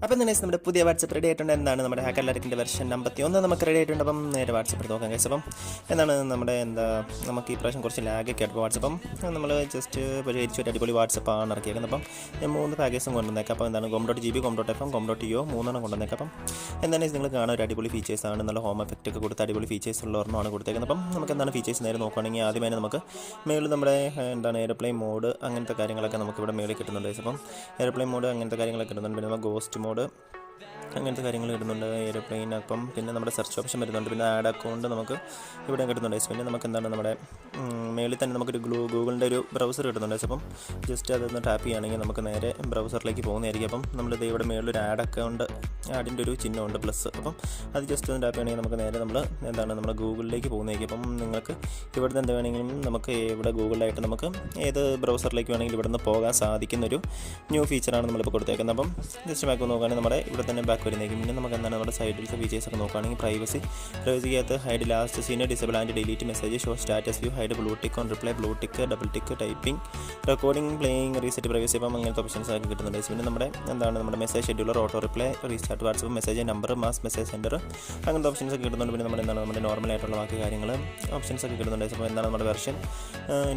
അപ്പം തന്നെ നമ്മുടെ പുതിയ വാട്സപ്പ് റെഡി ആയിട്ടുണ്ട്. എന്താണ് നമ്മുടെ ഹാക്കർലാറ്റിൻ്റെ വെർഷൻ 51 നമുക്ക് റെഡി ആയിട്ടുണ്ട്. അപ്പം നേരെ വാട്സപ്പ് നോക്കാം ഗൈസ്. അപ്പം എന്താണ് നമ്മുടെ നമുക്ക് ഈ പ്രാവശ്യം കുറച്ച് ലാഗൊക്കെ ആയിട്ട് വാട്സപ്പം നമ്മൾ ജസ്റ്റ് പരിഹരിച്ചു അടിപൊളി വാട്സപ്പാണ് ഇറക്കിയേക്കുന്നത്. അപ്പം ഞാൻ 3 പാക്കേജും കൊണ്ടുവന്നേക്കാം. അപ്പോൾ എന്താണ് com.gb, com.fm, com.io 3 കൊണ്ടുവന്നേക്കാം. അപ്പം എന്താണെന്ന് നിങ്ങൾ കാണാൻ ഒരു അടിപൊളി ഫീച്ചേഴ്സാണ്. നല്ല ഹോം എഫക്റ്റ് ഒക്കെ കൊടുത്ത് അടിപൊളി ഫീച്ചേഴ്സ് ഉള്ളവരെന്നാണ് കൊടുത്തേക്കുന്നത്. അപ്പം നമുക്ക് എന്താണ് ഫീച്ചേഴ്സ് നേരെ നോക്കുകയാണെങ്കിൽ ആദ്യമേ നമുക്ക് മേളിൽ നമ്മുടെ എന്താണ് എയർപ്ലെയിൻ മോഡ് അങ്ങനത്തെ കാര്യങ്ങളൊക്കെ നമുക്ക് ഇവിടെ മേളിൽ കിട്ടുന്നുണ്ട്. അപ്പം എയർപ്ലെയിൻ മോഡ് അങ്ങനത്തെ കാര്യങ്ങളൊക്കെ കിട്ടുന്നുണ്ട്. പിന്നെ നമുക്ക് ഗോസ്റ്റ് മോഡ് അങ്ങനത്തെ കാര്യങ്ങൾ ഇടുന്നുണ്ട്. എയർപ്ലെയിൻ അപ്പം പിന്നെ നമ്മുടെ സെർച്ച് ഓപ്ഷൻ വരുന്നുണ്ട്. പിന്നെ ആഡ് അക്കൗണ്ട് നമുക്ക് ഇവിടെ കിട്ടുന്നുണ്ട്. പിന്നെ നമുക്ക് എന്താണ് നമ്മുടെ മേളിൽ തന്നെ നമുക്കൊരു ഗൂഗിളിൻ്റെ ഒരു ബ്രൗസർ കിട്ടുന്നുണ്ട്. അപ്പം ജസ്റ്റ് അതൊന്ന് ടാപ്പ് ചെയ്യുകയാണെങ്കിൽ നമുക്ക് നേരെ ബ്രൗസറിലേക്ക് പോകുന്നതായിരിക്കും. അപ്പം നമ്മളിത് ഇവിടെ മേളിലൊരു ആഡ് അക്കൗണ്ട് ആഡിൻ്റെ ഒരു ചിഹ്നമുണ്ട് പ്ലസ്. അപ്പം അത് ജസ്റ്റ് ഒന്ന് ടാപ്പ് ചെയ്യണമെങ്കിൽ നമുക്ക് നേരെ നമ്മുടെ ഗൂഗിളിലേക്ക് പോകുന്നതായിരിക്കും. അപ്പം നിങ്ങൾക്ക് ഇവിടുന്ന് എന്ത് വേണമെങ്കിലും നമുക്ക് ഇവിടെ ഗൂഗിളിലായിട്ട് നമുക്ക് ഏത് ബ്രൗസറിലേക്ക് വേണമെങ്കിലും ഇവിടെ നിന്ന് പോകാൻ സാധിക്കുന്നൊരു ന്യൂ ഫീച്ചറാണ് നമ്മളിപ്പോൾ കൊടുത്തേക്കുന്നത്. അപ്പം ജസ്റ്റ് ബാക്ക് നോക്കുകയാണെങ്കിൽ നമ്മുടെ ഇവിടെ തന്നെ ബാക്ക് വരുന്നതായിരിക്കും. പിന്നെ നമുക്ക് എന്താണ് നമ്മുടെ സൈഡിലത്തെ ഫീച്ചേഴ്സൊക്കെ നോക്കുകയാണെങ്കിൽ പ്രൈവസിക്കകത്ത് hide last seen, disable and delete message, show status view, hide blue tick on reply, blue tick, double tick, typing, recording, playing, reset privacy. അപ്പം അങ്ങനത്തെ ഓപ്ഷൻസ് ഒക്കെ കിട്ടുന്നുണ്ട്. പിന്നെ നമ്മുടെ message scheduler, auto reply, restart WhatsApp, message number, mass message centre അങ്ങനത്തെ options ഒക്കെ കിട്ടുന്നുണ്ട്. പിന്നെ നമ്മുടെ നോർമലായിട്ടുള്ള ബാക്കി കാര്യങ്ങൾ ഓപ്ഷൻസ് ഒക്കെ കിട്ടുന്നുണ്ട്. അപ്പോൾ എന്താണ് നമ്മുടെ വെർഷൻ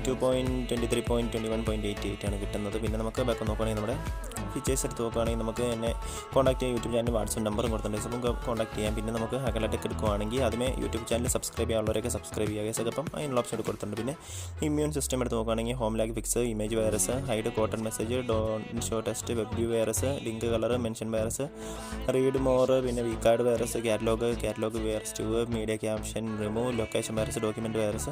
2.23.21.88 ആണ് കിട്ടുന്നത്. പിന്നെ നമുക്ക് ബാക്ക് നോക്കുകയാണെങ്കിൽ നമ്മുടെ ഫീച്ചേഴ്സ് എടുത്ത് നോക്കുകയാണെങ്കിൽ നമുക്ക് എന്നെ കോൺടാക്ട് ചെയ്യാൻ യൂട്യൂബ് ചാനൽ വാട്സപ്പ് നമ്പറും കൊടുത്തിട്ടുണ്ട്. നമുക്ക് കോൺടാക്ട് ചെയ്യാം. പിന്നെ നമുക്ക് ഹാക്കർലാറ്റൊക്കെ എടുക്കുകയാണെങ്കിൽ ആദ്യമേ യൂട്യൂബ് ചാനൽ സബ്സ്ക്രൈബ് ചെയ്യാനുള്ളവരൊക്കെ സബ്സ്ക്രൈബ് ചെയ്യുക. അപ്പം അതിനുള്ള ഓപ്ഷൻ കൊടുത്തിട്ടുണ്ട്. പിന്നെ ഇമ്മ്യൂൺ സിസ്റ്റം എടുത്ത് നോക്കുകയാണെങ്കിൽ home lag fix, image virus, hide cotton message, show test, web view virus, link colour, mention virus, read more, പിന്നെ V card virus, catalogue virus 2, media caption, remove, location virus, document virus,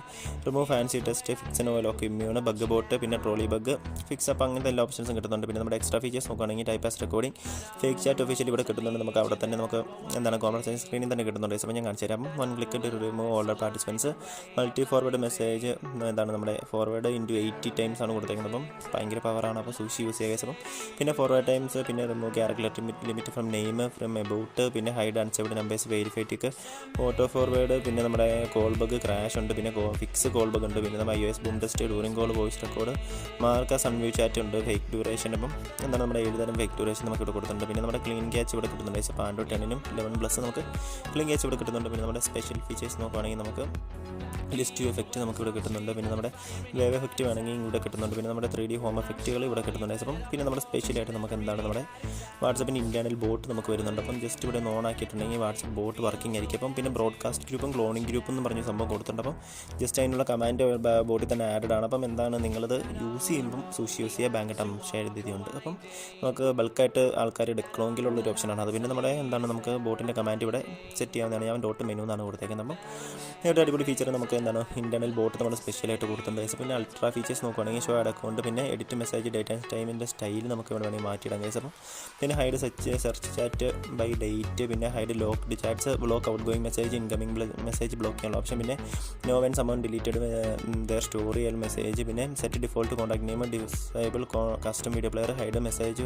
remove, fancy test, fix no lock, immune, bug bot, പിന്നെ trolley bug fix. അപ്പോൾ അങ്ങനത്തെ എല്ലാ ഓപ്ഷൻസും കിട്ടുന്നുണ്ട്. പിന്നെ നമ്മുടെ extra features നോക്കുകയാണെങ്കിൽ type as recording, fake chat officially ഇവിടെ കിട്ടുന്നുണ്ട്. നമുക്ക് അവിടെ തന്നെ നമുക്ക് എന്താണ് കോൺവെർസേഷൻ സ്ക്രീനിൽ തന്നെ കിട്ടുന്നുണ്ട്. അപ്പോൾ ഞാൻ കാണിച്ചു തരാം. 1 click to remove older participants, multi forward message എന്താണ് നമ്മുടെ ഫോർവേഡ് ഇൻറ്റു 80 ടൈംസ് ആണ് കൊടുത്തേക്കുന്നത്. അപ്പം ഭയങ്കര പവറാണ്. അപ്പോൾ സൂക്ഷിച്ച് യൂസ് ചെയ്യുക. അപ്പം പിന്നെ ഫോർവേഡ് ടൈംസ്, പിന്നെ remove character limit from name, from about, പിന്നെ hide unsaved numbers, verify tick, auto forward, പിന്നെ നമ്മുടെ കോൾ ബഗ് ക്രാഷ് ഉണ്ട്, പിന്നെ ഫിക്സ് കോൾ ബഗ് ഉണ്ട്, പിന്നെ നമ്മുടെ iOS boom test, during call, voice record, mark sun view chat ഉണ്ട്, ഫേക്ക് ഡ്യൂറേഷൻ. അപ്പം എന്താണ് നമ്മുടെ 7 തരം ഫേക്ക് ഡ്യൂറേഷൻ നമുക്ക് ഇവിടെ കൊടുത്തിട്ടുണ്ട്. പിന്നെ നമ്മുടെ ക്ലീൻ ക്യാച്ച് ഇവിടെ കിട്ടുന്നുണ്ട്. അപ്പോൾ ആൻഡ്രോയിഡ് 10നും 11+ നമുക്ക് ക്ലീൻ ക്യാച്ച് ഇവിടെ കിട്ടുന്നുണ്ട്. പിന്നെ നമ്മുടെ സ്പെഷ്യൽ ഫീച്ചേഴ്സ് നോക്കുകയാണെങ്കിൽ നമുക്ക് ലിസ്റ്റ് വ്യൂ എഫക്റ്റ് നമുക്ക് ഇവിടെ കിട്ടുന്നുണ്ട്. പിന്നെ നമ്മുടെ വേവ് എഫക്റ്റ് വേണമെങ്കിൽ ഇവിടെ കിട്ടുന്നുണ്ട്. പിന്നെ നമ്മുടെ 3D ഹോം എഫക്റ്റുകൾ ഇവിടെ കിട്ടുന്നുണ്ട്. അപ്പം പിന്നെ നമ്മുടെ സ്പെഷ്യലായിട്ട് നമുക്ക് എന്താണ് നമ്മുടെ വാട്സപ്പിൻ്റെ ഇൻറ്റേർണൽ ബോട്ട് നമുക്ക് വരുന്നുണ്ട്. അപ്പം ജസ്റ്റ് ഇവിടെ ഓൺ ആക്കിയിട്ടുണ്ടെങ്കിൽ വാട്സപ്പ് ബോട്ട് വർക്കിംഗ് ആയിരിക്കും. അപ്പം പിന്നെ ബ്രോഡ്കാസ്റ്റ് ഗ്രൂപ്പും ക്ലോണിംഗ് ഗ്രൂപ്പും എന്ന് പറഞ്ഞ സംഭവം കൊടുത്തിട്ടുണ്ട്. അപ്പം ജസ്റ്റ് അതിനുള്ള കമാൻഡ് ബോട്ടിൽ തന്നെ ആഡഡ് ആണ്. അപ്പം എന്താണ് നിങ്ങളത് യൂസ് ചെയ്യുമ്പം സൂക്ഷിച്ച് യൂസ് ചെയ്യുക. ബാങ്ക് അക്കൗണ്ട് ചെയ്തിട്ടുണ്ട്. അപ്പം നമുക്ക് ബൾക്കായിട്ട് ആൾക്കാർ എടുക്കണമെങ്കിലുള്ളൊരു ഓപ്ഷനാണ് അത്. പിന്നെ നമ്മുടെ എന്താണ് നമുക്ക് ബോട്ടിൻ്റെ കമാൻഡ് ഇവിടെ സെറ്റ് ചെയ്യാവുന്നതാണ്. ഞാൻ ഡോട്ട് മെനു എന്നാണ് കൊടുത്തേക്കുന്നത്. അപ്പം ഒരു അടിപൊളി ഫീച്ചർ നമുക്ക് എന്താണ് ഇൻറ്റേർണൽ ബോട്ട് നമ്മൾ സ്പെഷ്യലായിട്ട് കൊടുത്തിട്ടുണ്ട്. പിന്നെ അൾട്രാ ഫീച്ചേഴ്സ് നോക്കുകയാണെങ്കിൽ ഷോ ആഡ് അക്കൗണ്ട്, പിന്നെ എഡിറ്റ് മെസ്സേജ്, ഡേറ്റ് ആൻഡ് ടൈമിൻ്റെ സ്റ്റൈൽ നമുക്ക് ഇവിടെ വേണമെങ്കിൽ മാറ്റിയിടാം ഗൈസ്. അപ്പം പിന്നെ hide search chat by date, പിന്നെ hide locked chats, block outgoing message, incoming message block ചെയ്യാനുള്ള ഓപ്ഷൻ, പിന്നെ know when someone deleted their story all message, പിന്നെ set default contact name, disable custom video player, hide message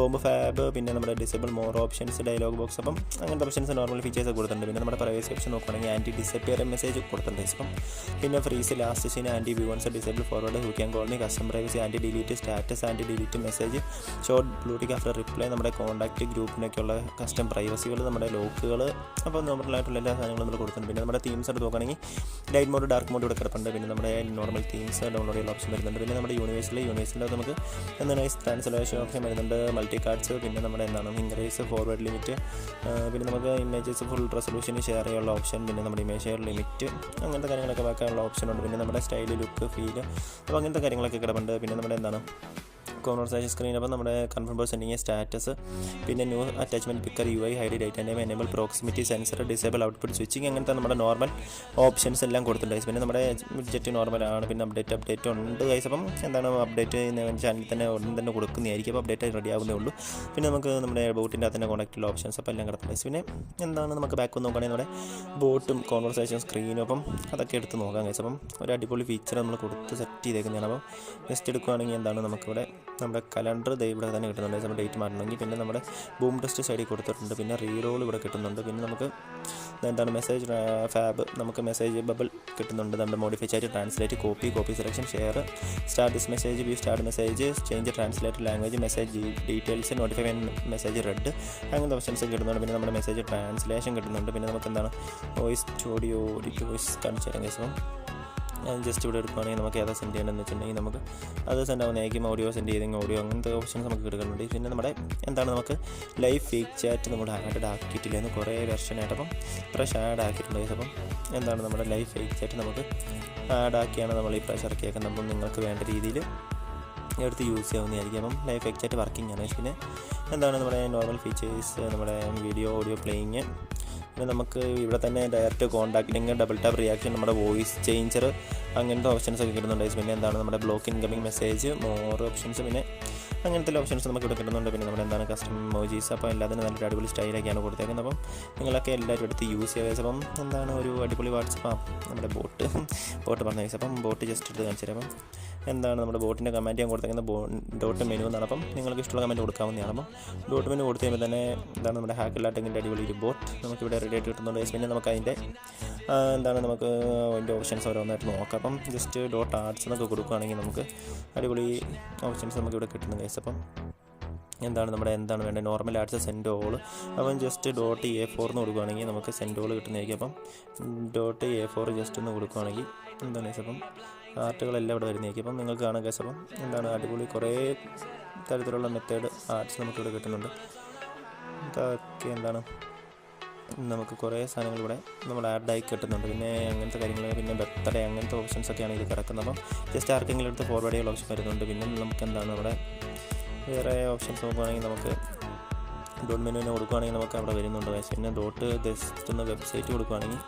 bomb fab, പിന്നെ നമ്മുടെ disable more options, dialogue box. അപ്പം അങ്ങനത്തെ options normal features കൊടുത്തിട്ടുണ്ട്. പിന്നെ നമ്മുടെ പ്രൈവസി ഓപ്ഷൻ നോക്കുകയാണെങ്കിൽ ആൻറ്റി ഡിസപ്പിയർ മെസ്സേജ് കൊടുത്തിട്ടുണ്ട്. അപ്പം പിന്നെ freeze, last seen, anti view once, disable forward, who can call me, custom privacy, anti delete status, anti delete message, short blue tick after reply, നമ്മുടെ contact ഗ്രൂപ്പിനൊക്കെയുള്ള custom പ്രൈവസികൾ, നമ്മുടെ ലോക്കുകൾ. അപ്പോൾ നോർമലായിട്ടുള്ള എല്ലാ സാധനങ്ങളും നമ്മൾ കൊടുത്തിട്ടുണ്ട്. പിന്നെ നമ്മുടെ തീംസ് എടുത്ത് നോക്കുകയാണെങ്കിൽ ലൈറ്റ് മോഡ്, ഡാർക്ക് മോഡ് ഇവിടെ കിടപ്പുണ്ട്. പിന്നെ നമ്മുടെ നോർമൽ തീംസ് ഡൗൺലോഡ് ചെയ്യുന്ന ഓപ്ഷൻ വരുന്നുണ്ട്. പിന്നെ നമ്മുടെ യൂണിവേഴ്സിൻ്റെ നമുക്ക് എന്താണ് ട്രാൻസ്ലേഷൻ ഓപ്ഷൻ വരുന്നുണ്ട്, മൾട്ടി കാർഡ്സ്, പിന്നെ നമ്മുടെ എന്താണ് ഇൻക്രീസ് ഫോർവേഡ് ലിമിറ്റ്, പിന്നെ നമുക്ക് ഇമേജസ് ഫുൾ റെസൊല്യൂഷന് ഷെയർ ചെയ്യാനുള്ള ഓപ്ഷൻ, പിന്നെ നമ്മുടെ ഇമേജ് ഷെയർ ലിമിറ്റ് അങ്ങനത്തെ കാര്യങ്ങളൊക്കെ വെക്കാനുള്ള ഓപ്ഷൻ ഉണ്ട്. പിന്നെ നമ്മുടെ സ്റ്റൈൽ, ലുക്ക്, ഫീൽ, അപ്പോൾ അങ്ങനത്തെ കാര്യങ്ങളൊക്കെ കിടപ്പുണ്ട്. പിന്നെ നമ്മുടെ എന്താണ് കോൺവെർസേഷൻ സ്ക്രീൻ, അപ്പോൾ നമ്മുടെ കൺഫേം ഫോർ സെൻഡിങ് സ്റ്റാറ്റസ്, പിന്നെ new attachment picker, UI, hide date name, enable proximity sensor, disable output switching, അങ്ങനത്തെ നമ്മുടെ നോർമൽ ഓപ്ഷൻസ് എല്ലാം കൊടുത്തിട്ടുണ്ട്. പിന്നെ നമ്മുടെ ബഡ്ജറ്റ് നോർമലാണ്. പിന്നെ അപ്ഡേറ്റ് ഉണ്ട് ഗൈസ്. അപ്പം എന്താണ് അപ്ഡേറ്റ് ചാനലിൽ തന്നെ ഉടൻ തന്നെ കൊടുക്കുന്നതായിരിക്കും. അപ്പോൾ അപ്ഡേറ്റ് റെഡി ആവുന്നേ ഉള്ളൂ. പിന്നെ നമുക്ക് നമ്മുടെ ബോട്ടിൻ്റെ അകത്ത് തന്നെ കോൺടാക്റ്റുള്ള ഓപ്ഷൻസ് അപ്പോൾ എല്ലാം കിടപ്പുണ്ട്. പിന്നെ എന്താണ് നമുക്ക് ബാക്ക് നോക്കുകയാണെങ്കിൽ നമ്മുടെ ബോട്ടും കോൺവെർസേഷൻ സ്ക്രീനും അപ്പം അതൊക്കെ എടുത്ത് നോക്കാം ഗൈസ്. അപ്പം ഒരു അടിപൊളി ഫീച്ചർ നമ്മൾ കൊടുത്ത് സെറ്റ് ചെയ്തേക്കുന്നതാണ്. അപ്പം ജസ്റ്റ് എടുക്കുകയാണെങ്കിൽ എന്താണ് നമുക്കിവിടെ നമ്മുടെ കലണ്ടർ ഇവിടെ തന്നെ കിട്ടുന്നുണ്ട്. നമ്മുടെ ഡേറ്റ് മാറ്റണമെങ്കിൽ പിന്നെ നമ്മുടെ ബൂം ടെസ്റ്റ് സൈഡിൽ കൊടുത്തിട്ടുണ്ട്. പിന്നെ റീറോൾ ഇവിടെ കിട്ടുന്നുണ്ട്. പിന്നെ നമുക്ക് എന്താണ് മെസ്സേജ് ഫാബ് നമുക്ക് മെസ്സേജ് ബബിൾ കിട്ടുന്നുണ്ട്. നമ്മുടെ modify chat, translate, copy selection, share, start this message, view start message, change translate language, message details, notify message red, അങ്ങനത്തെ ഓപ്ഷൻസ് കിട്ടുന്നുണ്ട്. പിന്നെ നമ്മുടെ മെസ്സേജ് ട്രാൻസ്ലേഷൻ കിട്ടുന്നുണ്ട്. പിന്നെ നമുക്ക് എന്താണ് വോയിസ് ഓഡിയോ വോയിസ് കാണിച്ചു തരാം കേസ്. ജസ്റ്റ് ഇവിടെ എടുക്കുകയാണെങ്കിൽ നമുക്ക് ഏതാ സെൻഡ് ചെയ്യണമെന്ന് വെച്ചിട്ടുണ്ടെങ്കിൽ നമുക്ക് അത് സെൻഡ് ആവുന്നതായിരിക്കും. ഓഡിയോ സെൻഡ് ചെയ്തെങ്കിൽ ഓഡിയോ, അങ്ങനത്തെ ഓപ്ഷൻസ് നമുക്ക് കിട്ടുന്നുണ്ട്. പിന്നെ നമ്മുടെ എന്താണ് നമുക്ക് ലൈവ് ഫേക്ക് ചാറ്റ് നമ്മൾ ആഡ് ആക്കിയിട്ടില്ലെന്ന് കുറേ വെർഷനായിട്ട് അപ്പം ഇപ്രാവശ്യം ആഡ് ആക്കിയിട്ടുണ്ട്. അപ്പം എന്താണ് നമ്മുടെ ലൈവ് ഫേക്ക് ചാറ്റ് നമുക്ക് ആഡ് ആക്കിയാണ് നമ്മൾ ഈ പ്രാവശ്യം ഇറക്കിയേക്കുന്നത്. അപ്പം നിങ്ങൾക്ക് വേണ്ട രീതിയിൽ എടുത്ത് യൂസ് ചെയ്യാവുന്നതായിരിക്കും. അപ്പം ലൈവ് ഫേക്ക് ചാറ്റ് വർക്കിംഗ് ആണ്. പിന്നെ എന്താണ് നമ്മുടെ നോർമൽ ഫീച്ചേഴ്സ്, നമ്മുടെ വീഡിയോ ഓഡിയോ പ്ലേയിങ്, പിന്നെ നമുക്ക് ഇവിടെ തന്നെ ഡയറക്റ്റ് കോൺടാക്റ്റിങ്, ഡബിൾ ടാപ്പ് റിയാക്ഷൻ, നമ്മുടെ വോയിസ് ചേഞ്ചർ, അങ്ങനത്തെ ഓപ്ഷൻസ് ഒക്കെ കിട്ടുന്നുണ്ട്. പിന്നെ എന്താണ് നമ്മുടെ block incoming message, more options, പിന്നെ അങ്ങനത്തെ ഓപ്ഷൻസ് നമുക്ക് ഇവിടെ കിട്ടുന്നുണ്ട്. പിന്നെ നമ്മുടെ എന്താണ് കസ്റ്റം ഇമോജീസ്, അപ്പോൾ എല്ലാത്തിനും നല്ലൊരു അടിപൊളി സ്റ്റൈലൊക്കെയാണ് കൊടുത്തേക്കുന്നത്. അപ്പം നിങ്ങളൊക്കെ എല്ലാവരും എടുത്ത് യൂസ് ചെയ്യുക. അപ്പം എന്താണ് ഒരു അടിപൊളി വാട്സപ്പ് നമ്മുടെ ബോട്ട് പറഞ്ഞ കേസ്. അപ്പം ബോട്ട് ജസ്റ്റ് എടുത്ത് കാണിച്ചു തരാം. അപ്പം എന്താണ് നമ്മുടെ ബോട്ടിൻ്റെ കമൻറ്റ് ഞാൻ കൊടുത്തേക്കുന്നത് ഡോട്ട് മെനു എന്നാണ്. അപ്പം നിങ്ങൾക്ക് ഇഷ്ടമുള്ള കമൻറ്റ് കൊടുക്കാവുന്നതാണ്. അപ്പം ഡോട്ട് മെനു കൊടുത്ത് കഴിയുമ്പോൾ തന്നെ എന്താണ് നമ്മുടെ ഹാക്കില്ലാട്ടെങ്കിൻ്റെ അടിപൊളി ഒരു ബോട്ട് നമുക്കിവിടെ റെഡി ആയിട്ട് കിട്ടുന്നുണ്ട്. പിന്നെ നമുക്ക് അതിൻ്റെ എന്താണ് നമുക്ക് അതിൻ്റെ ഓപ്ഷൻസ് ഓരോന്നായിട്ട് നോക്കാം. അപ്പം ജസ്റ്റ് ഡോട്ട് ആർട്സ് എന്നൊക്കെ കൊടുക്കുകയാണെങ്കിൽ നമുക്ക് അടിപൊളി ഓപ്ഷൻസ് നമുക്കിവിടെ കിട്ടുന്നുണ്ട് കേസ്. അപ്പം എന്താണ് നമ്മുടെ എന്താണ് വേണ്ടത് നോർമൽ ആർട്സ് സെൻഡ് ഓൾ. അപ്പം ജസ്റ്റ് ഡോട്ട് A4 എന്ന് കൊടുക്കുകയാണെങ്കിൽ നമുക്ക് സെൻഡ് ഓൾ കിട്ടുന്നതായിരിക്കും. അപ്പം ഡോട്ട് A4 ജസ്റ്റ് ഒന്ന് കൊടുക്കുകയാണെങ്കിൽ എന്താണ് കേസ് അപ്പം ആർട്ടുകളെല്ലാം ഇവിടെ വരുന്നതായിരിക്കും. അപ്പം നിങ്ങൾക്ക് കാണാം കേസ്. അപ്പം എന്താണ് അടിപൊളി കുറേ തരത്തിലുള്ള മെത്തേഡ് ആർട്സ് നമുക്കിവിടെ കിട്ടുന്നുണ്ട്. ഇതൊക്കെ എന്താണ് നമുക്ക് കുറേ സാധനങ്ങൾ ഇവിടെ നമ്മൾ ആഡായി കിട്ടുന്നുണ്ട്. പിന്നെ അങ്ങനത്തെ കാര്യങ്ങൾ, പിന്നെ ബർത്ത്ഡേ അങ്ങനത്തെ ഓപ്ഷൻസൊക്കെയാണ് ഇത് കിടക്കുന്നത്. അപ്പം ജസ്റ്റ് ആർക്കെങ്കിലും എടുത്ത് ഫോർവേഡ് ചെയ്യാനുള്ള ഓപ്ഷൻ വരുന്നുണ്ട്. പിന്നെ നമുക്ക് എന്താണ് നമ്മുടെ വേറെ ഓപ്ഷൻസ് നോക്കുകയാണെങ്കിൽ നമുക്ക് ഡോട്ട് മെനുവിനെ കൊടുക്കുകയാണെങ്കിൽ നമുക്ക് അവിടെ വരുന്നുണ്ട്. പിന്നെ ഡോട്ട് ജസ്റ്റ് ഒന്ന് വെബ്സൈറ്റ് കൊടുക്കുകയാണെങ്കിൽ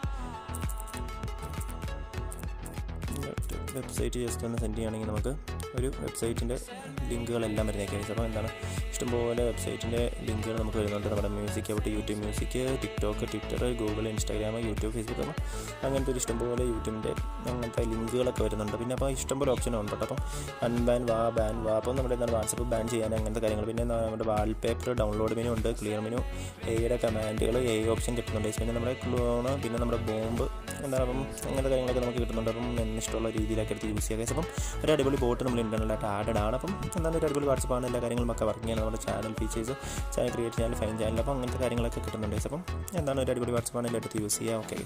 വെബ്സൈറ്റ് ജസ്റ്റ് ഒന്ന് സെൻഡ് ചെയ്യുകയാണെങ്കിൽ നമുക്ക് ഒരു വെബ്സൈറ്റിൻ്റെ ലിങ്കുകളെല്ലാം വരുന്നേക്കായിരിക്കും. അപ്പോൾ എന്താണ് ഇഷ്ടംപോലെ വെബ്സൈറ്റിൻ്റെ ലിങ്കുകൾ നമുക്ക് വരുന്നുണ്ട്. നമ്മുടെ മ്യൂസിക് ആവട്ടെ, YouTube music, TikTok, Twitter, Google, Instagram, YouTube, Facebook, അപ്പം അങ്ങനത്തെ ഒരു ഇഷ്ടംപോലെ യൂട്യൂബിൻ്റെ അങ്ങനത്തെ ലിങ്കുകളൊക്കെ വരുന്നുണ്ട്. പിന്നെ അപ്പോൾ ഇഷ്ടംപോലെ ഓപ്ഷനുണ്ട് കേട്ടോ. അപ്പം അൺബാൻ ബാൻ അപ്പം നമ്മുടെ എന്താണ് വാട്സപ്പ് ബാൻ ചെയ്യാൻ അങ്ങനത്തെ കാര്യങ്ങൾ. പിന്നെ നമ്മുടെ വാൾപേപ്പർ ഡൗൺലോഡ് മെനു ഉണ്ട്, ക്ലിയർ മെനു, എയുടെ കമാൻഡുകൾ, ഓപ്ഷൻ കിട്ടുന്നുണ്ട്. പിന്നെ നമ്മുടെ ക്ലോണ്, പിന്നെ നമ്മുടെ ബോംബ് എന്താണ് അപ്പം അങ്ങനത്തെ കാര്യങ്ങളൊക്കെ നമുക്ക് കിട്ടുന്നുണ്ട്. അപ്പം ഇഷ്ടമുള്ള രീതിയിലൊക്കെ എടുത്ത് യൂസ് ചെയ്യുക. അപ്പം ഒരു അടിപൊളി ബോട്ട് നമ്മൾ ഇൻ്റർണലായിട്ട് ആഡഡ് ആണ്. അപ്പം എന്താണ് ഒരു അടിപൊളി വാട്സപ്പാണ്. എല്ലാ കാര്യങ്ങളും ഒക്കെ വർക്ക് ചെയ്യണം. നമ്മുടെ channel features, channel create channel, fine channel, അപ്പം അങ്ങനത്തെ കാര്യങ്ങളൊക്കെ കിട്ടുന്നുണ്ട്. അപ്പം എന്താണ് ഒരു അടിപൊളി വാട്സപ്പാണ് എല്ലായിടത്ത് യൂസ് ചെയ്യുക. ഓക്കെ.